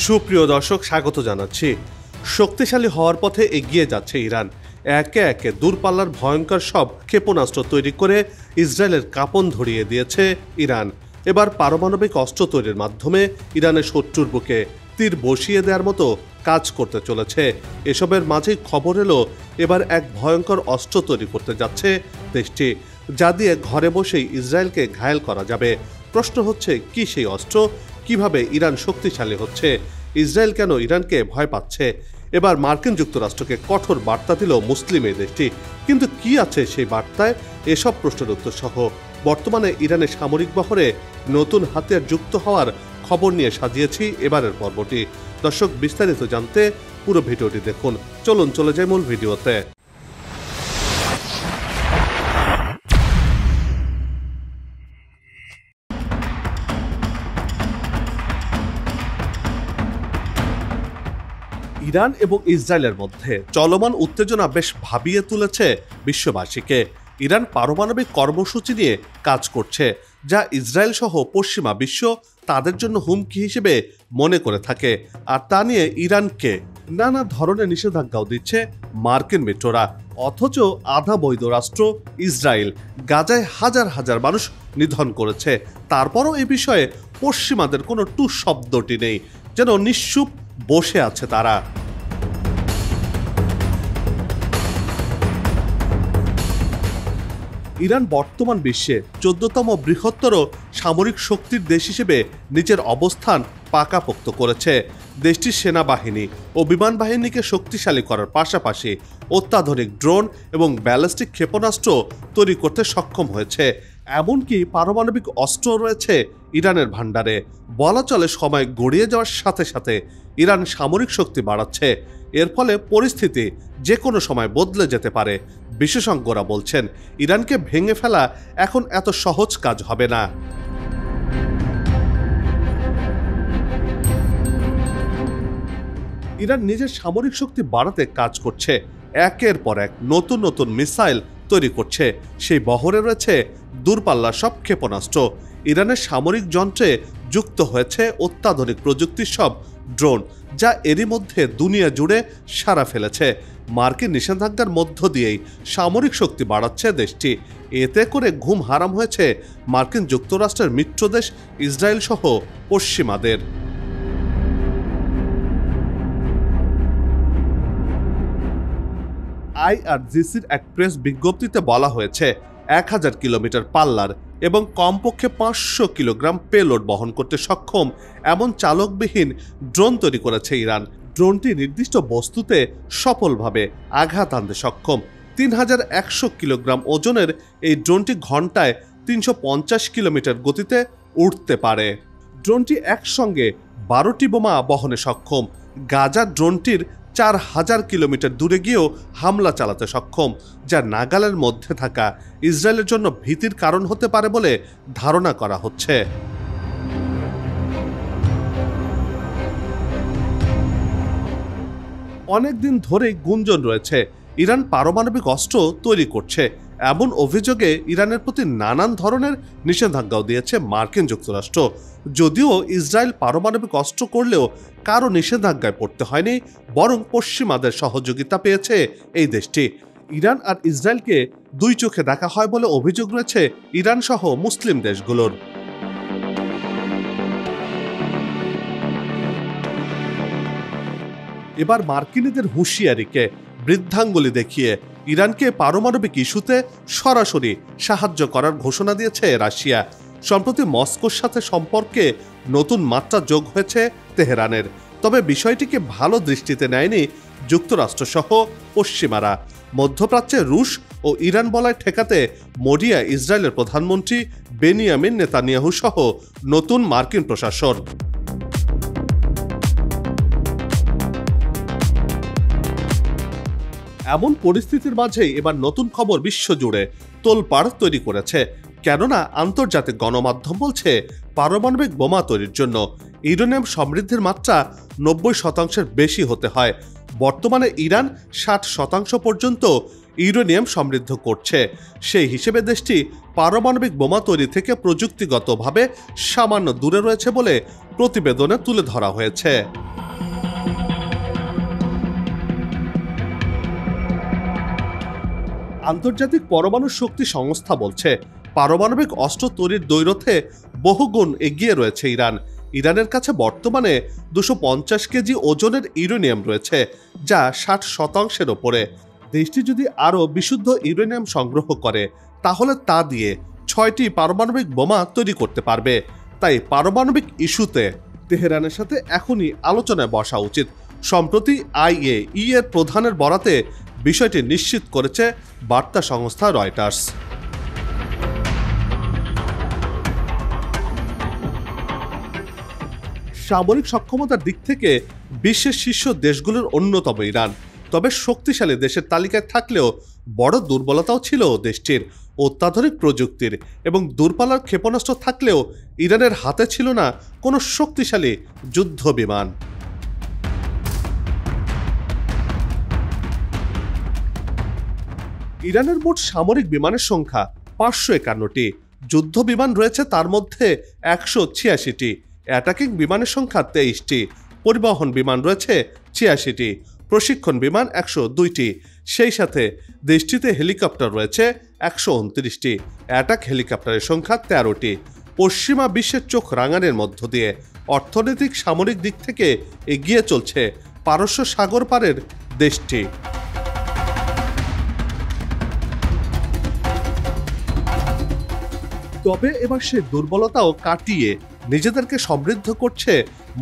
সুপ্রিয় দর্শক, স্বাগত জানাচ্ছি। শক্তিশালী হওয়ার পথে এগিয়ে যাচ্ছে ইরান। একে একে দূরপাল্লার ভয়ঙ্কর সব ক্ষেপণাস্ত্র তৈরি করে ইসরায়েলের কাঁপন ধরিয়ে দিয়েছে ইরান। এবার পারমাণবিক অস্ত্র তৈরির মাধ্যমে ইরানের শত্রুর বুকে তীর বসিয়ে দেওয়ার মতো কাজ করতে চলেছে। এসবের মাঝেই খবর এলো এবার এক ভয়ঙ্কর অস্ত্র তৈরি করতে যাচ্ছে দেশটি, যা দিয়ে ঘরে বসেই ইসরায়েলকে ঘায়েল করা যাবে। প্রশ্ন হচ্ছে, কি সেই অস্ত্র? কিভাবে ইরান শক্তিশালী হচ্ছে? ইসরায়েল কেন ইরানকে ভয় পাচ্ছে? এবার মার্কিন যুক্তরাষ্ট্রকে কঠোর বার্তা দিল মুসলিম এই দেশটি। কিন্তু কি আছে সেই বার্তায়? এসব প্রশ্নের উত্তর সহ বর্তমানে ইরানের সামরিক বহরে নতুন হাতিয়ার যুক্ত হওয়ার খবর নিয়ে সাজিয়েছি এবারের পর্বটি। দর্শক, বিস্তারিত জানতে পুরো ভিডিওটি দেখুন। চলুন চলে যাই মূল ভিডিওতে। ইরান এবং ইসরায়েলের মধ্যে চলমান উত্তেজনা বেশ ভাবিয়ে তুলেছে বিশ্ববাসীকে। ইরান পারমাণবিক কর্মসূচি নিয়ে কাজ করছে, যা ইসরায়েল সহ পশ্চিমা বিশ্ব তাদের জন্য হুমকি হিসেবে মনে করে থাকে। আর তা নিয়ে ইরানকে নানা ধরনের নিষেধাজ্ঞাও দিচ্ছে মার্কিন মিত্ররা। অথচ আধা বৈধ রাষ্ট্র ইসরায়েল গাজায় হাজার হাজার মানুষ নিধন করেছে। তারপরও এ বিষয়ে পশ্চিমাদের কোনো টু শব্দটি নেই, যেন নিশ্চুপ বসে আছে তারা। ইরান বর্তমান বিশ্বে 14তম বৃহত্তর সামরিক শক্তির দেশ হিসেবে নিজের অবস্থান পাকাপোক্ত করেছে। দেশটির সেনাবাহিনী ও বিমান বাহিনীকে শক্তিশালী করার পাশাপাশি অত্যাধুনিক ড্রোন এবং ব্যালিস্টিক ক্ষেপণাস্ত্র তৈরি করতে সক্ষম হয়েছে। এমনকি পারমাণবিক অস্ত্র রয়েছে ইরানের ভান্ডারে। বলা চলে, সময় গড়িয়ে যাওয়ার সাথে সাথে ইরান সামরিক শক্তি বাড়াচ্ছে। এর ফলে পরিস্থিতি যে কোনো সময় বদলে যেতে পারে। বিশেষজ্ঞরা বলছেন, ইরানকে ভেঙে ফেলা এখন এত সহজ কাজ হবে না। ইরান নিজের সামরিক শক্তি বাড়াতে কাজ করছে। একের পর এক নতুন নতুন মিসাইল তৈরি করছে। সেই বহরে রয়েছে দূরপাল্লার সব ক্ষেপণাস্ত্র। ইরানের সামরিক যন্ত্রে যুক্ত হয়েছে অত্যাধুনিক প্রযুক্তির সব ড্রোন, যা এরই মধ্যে দুনিয়া জুড়ে সাড়া ফেলেছে। মার্কিন নিষেধাজ্ঞার মধ্য দিয়েই সামরিক শক্তি বাড়াচ্ছে দেশটি। এতে করে ঘুম হারাম হয়েছে মার্কিন যুক্তরাষ্ট্রের মিত্রদেশ ইসরায়েল সহ পশ্চিমাদের। আইআরজিসির এক প্রেস বিজ্ঞপ্তিতে বলা হয়েছে, 1000 কিলোমিটার পাল্লার এবং কমপক্ষে 500 কিলোগ্রাম পেলোড বহন করতে সক্ষম এমন চালকবিহীন ড্রোন তৈরি করেছে ইরান। ড্রোনটি নির্দিষ্ট বস্তুতে সফলভাবে আঘাত আনতে সক্ষম। 3100 কিলোগ্রাম ওজনের এই ড্রোনটি ঘন্টায় 350 কিলোমিটার গতিতে উড়তে পারে। ড্রোনটি একসঙ্গে 12টি বোমা বহনে সক্ষম। গাজা ড্রোনটির 4000 কিলোমিটার দূরে গিয়েও হামলা চালাতে সক্ষম, যা নাগালের মধ্যে থাকা ইসরায়েলের জন্য ভীতির কারণ হতে পারে বলে ধারণা করা হচ্ছে। অনেকদিন ধরেই গুঞ্জন রয়েছে ইরান পারমাণবিক অস্ত্র তৈরি করছে। এমন অভিযোগে ইরানের প্রতি নানান ধরনের নিষেধাজ্ঞাও দিয়েছে মার্কিন যুক্তরাষ্ট্র। যদিও ইসরায়েল পারমাণবিক অস্ত্র করলেও কারো নিষেধাজ্ঞায় পড়তে হয়নি, বরং পশ্চিমাদের সহযোগিতা পেয়েছে এই দেশটি। ইরান আর ইসরায়েলকে দুই চোখে দেখা হয় বলে অভিযোগ রয়েছে ইরান সহ মুসলিম দেশগুলোর। এবার মার্কিনীদের হুঁশিয়ারিকে বৃদ্ধাঙ্গুলি দেখিয়ে ইরানকে পারমাণবিক ইস্যুতে সরাসরি সাহায্য করার ঘোষণা দিয়েছে রাশিয়া। সম্প্রতি মস্কোর সাথে সম্পর্কে নতুন মাত্রা যোগ হয়েছে তেহরানের। তবে বিষয়টিকে ভালো দৃষ্টিতে নেয়নি যুক্তরাষ্ট্র সহ পশ্চিমারা। মধ্যপ্রাচ্যে রুশ ও ইরান বলয় ঠেকাতে মরিয়া ইসরায়েলের প্রধানমন্ত্রী বেনিয়ামিন নেতানিয়াহু সহ নতুন মার্কিন প্রশাসন। এমন পরিস্থিতির মাঝেই এবার নতুন খবর বিশ্বজুড়ে তোলপাড় তৈরি করেছে। কেননা আন্তর্জাতিক গণমাধ্যম বলছে, পারমাণবিক বোমা তৈরির জন্য ইউরেনিয়াম সমৃদ্ধির মাত্রা 90% বেশি হতে হয়। বর্তমানে ইরান 60% পর্যন্ত ইউরেনিয়াম সমৃদ্ধ করছে। সেই হিসেবে দেশটি পারমাণবিক বোমা তৈরি থেকে প্রযুক্তিগতভাবে সামান্য দূরে রয়েছে বলে প্রতিবেদনে তুলে ধরা হয়েছে। আন্তর্জাতিক পরমাণু শক্তি সংস্থা বলছে পারমাণবিক অস্ত্র তৈরির দ্বৈরথে বহুগুণ এগিয়ে রয়েছে ইরান। ইরানের কাছে বর্তমানে 250 কেজি ওজনের ইউরেনিয়াম রয়েছে, যা 60% ওপরে। দেশটি যদি আরও বিশুদ্ধ ইউরেনিয়াম সংগ্রহ করে তাহলে তা দিয়ে 6টি পারমাণবিক বোমা তৈরি করতে পারবে। তাই পারমাণবিক ইস্যুতে তেহরানের সাথে এখনই আলোচনায় বসা উচিত। সম্প্রতি IAEA এর প্রধানের বরাতে বিষয়টি নিশ্চিত করেছে বার্তা সংস্থা রয়টার্স। সামরিক সক্ষমতার দিক থেকে বিশ্বের শীর্ষ দেশগুলোর অন্যতম ইরান। তবে শক্তিশালী দেশের তালিকায় থাকলেও বড় দুর্বলতাও ছিল দেশটির। অত্যাধুনিক প্রযুক্তির এবং দূরপাল্লার ক্ষেপণাস্ত্র থাকলেও ইরানের হাতে ছিল না কোনো শক্তিশালী যুদ্ধ বিমান। ইরানের মোট সামরিক বিমানের সংখ্যা 551টি। যুদ্ধ বিমান রয়েছে তার মধ্যে 186টি, অ্যাটাকিং বিমানের সংখ্যা 23টি, পরিবহন বিমান রয়েছে 86টি, প্রশিক্ষণ বিমান 102টি। সেই সাথে দেশটিতে হেলিকপ্টার রয়েছে 129টি, অ্যাটাক হেলিকপ্টারের সংখ্যা 13টি। পশ্চিমা বিশ্বের চোখ রাঙানোর মধ্য দিয়ে অর্থনৈতিক সামরিক দিক থেকে এগিয়ে চলছে পারস্য সাগর পারের দেশটি। তবে এবার সেই দুর্বলতাও কাটিয়ে নিজেদেরকে সমৃদ্ধ করছে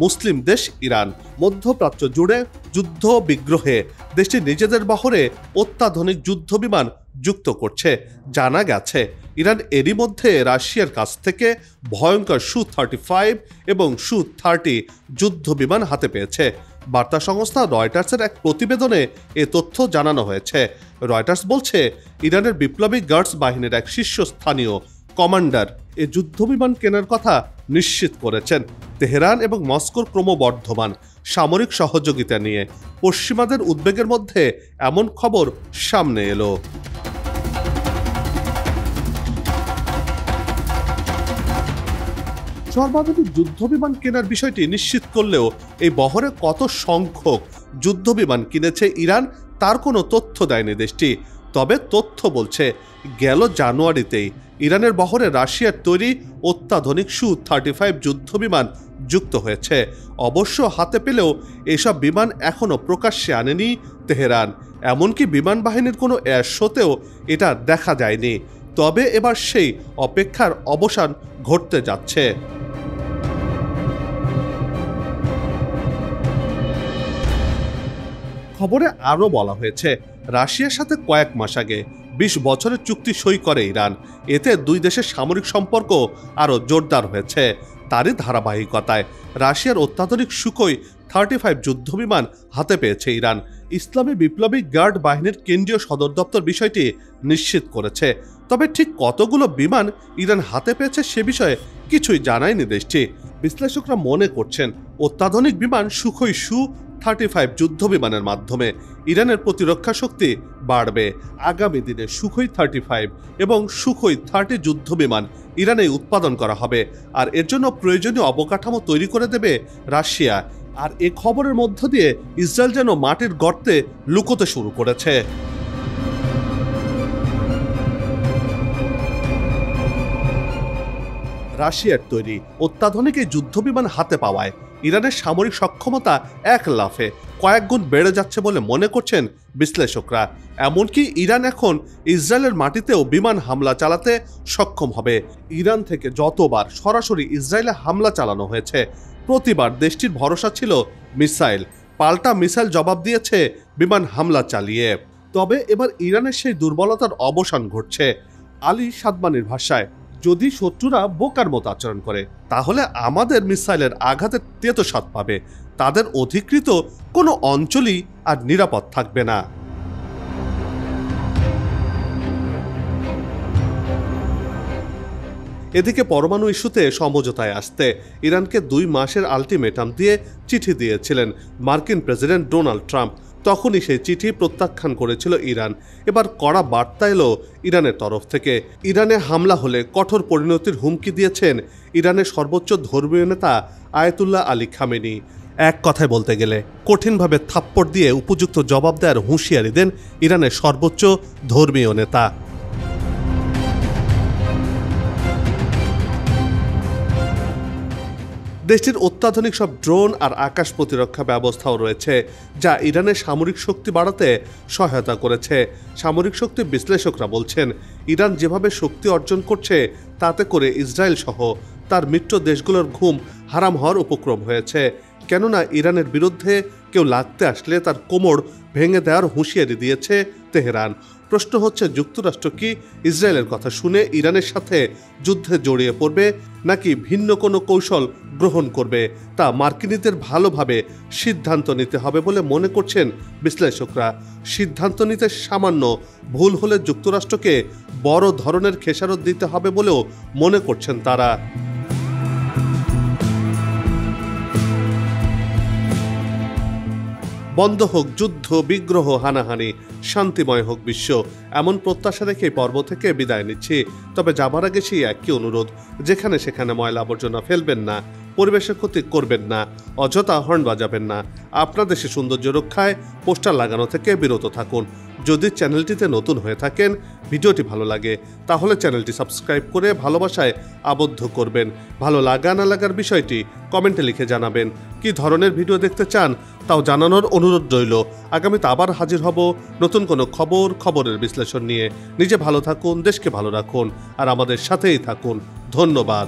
মুসলিম দেশ ইরান। মধ্যপ্রাচ্য জুড়ে যুদ্ধ বিগ্রহে দেশটি নিজেদের বহরে অত্যাধুনিক যুদ্ধ বিমান যুক্ত করছে। জানা গেছে ইরান এরই মধ্যে রাশিয়ার কাছ থেকে ভয়ঙ্কর Su-35 এবং Su-30 যুদ্ধ বিমান হাতে পেয়েছে। বার্তা সংস্থা রয়টার্সের এক প্রতিবেদনে এ তথ্য জানানো হয়েছে। রয়টার্স বলছে ইরানের বিপ্লবী গার্ডস বাহিনীর এক শীর্ষস্থানীয় কমান্ডার এ যুদ্ধবিমান কেনার কথা নিশ্চিত করেছেন। তেহরান এবং মস্কোর ক্রমবর্ধমান সামরিক সহযোগিতা নিয়ে পশ্চিমাদের উদ্বেগের মধ্যে এমন খবর সামনে এলো। সর্বাধুনিক যুদ্ধবিমান কেনার বিষয়টি নিশ্চিত করলেও এই বহরে কত সংখ্যক যুদ্ধবিমান কিনেছে ইরান তার কোনো তথ্য দেয়নি দেশটি। তবে তথ্য বলছে গেল জানুয়ারিতেই ইরানের বহরে রাশিয়ার তৈরি অত্যাধুনিক Su-35 যুদ্ধবিমান যুক্ত হয়েছে। অবশ্য হাতে পেলেও এসব বিমান এখনও প্রকাশ্যে আনেনি তেহরান। এমনকি বিমান বাহিনীর কোনো এয়ার শোতেও এটা দেখা যায়নি। তবে এবার সেই অপেক্ষার অবসান ঘটতে যাচ্ছে। খবরে আরও বলা হয়েছে রাশিয়ার সাথে কয়েক মাস আগে 20 বছরের চুক্তি সই করে ইরান। এতে দুই দেশের সামরিক সম্পর্ক আরও জোরদার হয়েছে। তারই ধারাবাহিকতায় রাশিয়ার অত্যাধুনিক Su-35 যুদ্ধবিমান হাতে পেয়েছে ইরান। ইসলামী বিপ্লবী গার্ড বাহিনীর কেন্দ্রীয় সদর দপ্তর বিষয়টি নিশ্চিত করেছে। তবে ঠিক কতগুলো বিমান ইরান হাতে পেয়েছে সে বিষয়ে কিছুই জানায়নি দেশটি। বিশ্লেষকরা মনে করছেন অত্যাধুনিক বিমান সুখোই Su-35 যুদ্ধ বিমানের মাধ্যমে ইরানের প্রতিরক্ষা শক্তি বাড়বে। আগামী দিনে Su-35 এবং Su-30 যুদ্ধ বিমান ইরানে উৎপাদন করা হবে, আর এর জন্য প্রয়োজনীয় অবকাঠামো তৈরি করে দেবে রাশিয়া। আর এ খবরের মধ্য দিয়ে ইসরায়েল যেন মাটির গর্তে লুকোতে শুরু করেছে। রাশিয়ার তৈরি অত্যাধুনিক এই যুদ্ধবিমান হাতে পাওয়ায় ইরানের সামরিক সক্ষমতা এক লাফে কয়েক গুণ বেড়ে যাচ্ছে বলে মনে করছেন বিশ্লেষকরা। এমনকি ইরান এখন ইসরায়েলের মাটিতেও বিমান হামলা চালাতে সক্ষম হবে। ইরান থেকে যতবার সরাসরি ইসরায়েলে হামলা চালানো হয়েছে প্রতিবার দেশটির ভরসা ছিল মিসাইল। পাল্টা মিসাইল জবাব দিয়েছে বিমান হামলা চালিয়ে। তবে এবার ইরানের সেই দুর্বলতার অবসান ঘটছে। আলী সাদমানির ভাষায়, যদি শত্রুরা বোকার মতো আচরণ করে তাহলে আমাদের মিসাইলের আঘাতে তেতো স্বাদ পাবে। তাদের অধিকৃত কোনো অঞ্চলই আর নিরাপদ থাকবে না। এদিকে পরমাণু ইস্যুতে সমঝোতায় আসতে ইরানকে 2 মাসের আলটিমেটাম দিয়ে চিঠি দিয়েছিলেন মার্কিন প্রেসিডেন্ট ডোনাল্ড ট্রাম্প। তখনই সেই চিঠি প্রত্যাখ্যান করেছিল ইরান। এবার কড়া বার্তা এলো ইরানের তরফ থেকে। ইরানে হামলা হলে কঠোর পরিণতির হুমকি দিয়েছেন ইরানের সর্বোচ্চ ধর্মীয় নেতা আয়াতুল্লাহ আলী খামেনি। এক কথায় বলতে গেলে কঠিনভাবে থাপ্পড় দিয়ে উপযুক্ত জবাব দেওয়ার হুঁশিয়ারি দেন ইরানের সর্বোচ্চ ধর্মীয় নেতা। দেশটির অত্যাধুনিক সব ড্রোন আর আকাশ প্রতিরক্ষা ব্যবস্থাও রয়েছে, যা ইরানের সামরিক শক্তি বাড়াতে সহায়তা করেছে। সামরিক শক্তি বিশ্লেষকরা বলছেন, ইরান যেভাবে শক্তি অর্জন করছে তাতে করে ইসরায়েল সহ তার মিত্র দেশগুলোর ঘুম হারাম হওয়ার উপক্রম হয়েছে। কেননা ইরানের বিরুদ্ধে কেউ লাগতে আসলে তার কোমর ভেঙে দেওয়ার হুঁশিয়ারি দিয়েছে তেহরান। প্রশ্ন হচ্ছে, যুক্তরাষ্ট্র কি ইসরায়েলের কথা শুনে ইরানের সাথে যুদ্ধে জড়িয়ে পড়বে, নাকি ভিন্ন কোনো কৌশল গ্রহণ করবে? তা মার্কিনীদের ভালোভাবে সিদ্ধান্ত নিতে হবে বলে মনে করছেন বিশ্লেষকরা। সিদ্ধান্ত নিতে সামান্য ভুল হলে যুক্তরাষ্ট্রকে বড় ধরনের খেসারত দিতে হবে বলেও মনে করছেন তারা। বন্ধ হোক যুদ্ধ, বিগ্রহ, হানাহানি, শান্তিময় হোক বিশ্ব, এমন প্রত্যাশা রেখে পর্ব থেকে বিদায় নিচ্ছি। তবে যাবার আগে সেই একই অনুরোধ, যেখানে সেখানে ময়লা আবর্জনা ফেলবেন না, পরিবেশের ক্ষতি করবেন না, অযথা হর্ন বাজাবেন না। আপনার দেশে সৌন্দর্য রক্ষায় পোস্টার লাগানো থেকে বিরত থাকুন। যদি চ্যানেলটিতে নতুন হয়ে থাকেন, ভিডিওটি ভালো লাগে, তাহলে চ্যানেলটি সাবস্ক্রাইব করে ভালোবাসায় আবদ্ধ করবেন। ভালো লাগা না লাগার বিষয়টি কমেন্টে লিখে জানাবেন। কি ধরনের ভিডিও দেখতে চান তাও জানানোর অনুরোধ রইল। আগামীতে আবার হাজির হব নতুন কোনো খবরের বিশ্লেষণ নিয়ে। নিজে ভালো থাকুন, দেশকে ভালো রাখুন, আর আমাদের সাথেই থাকুন। ধন্যবাদ।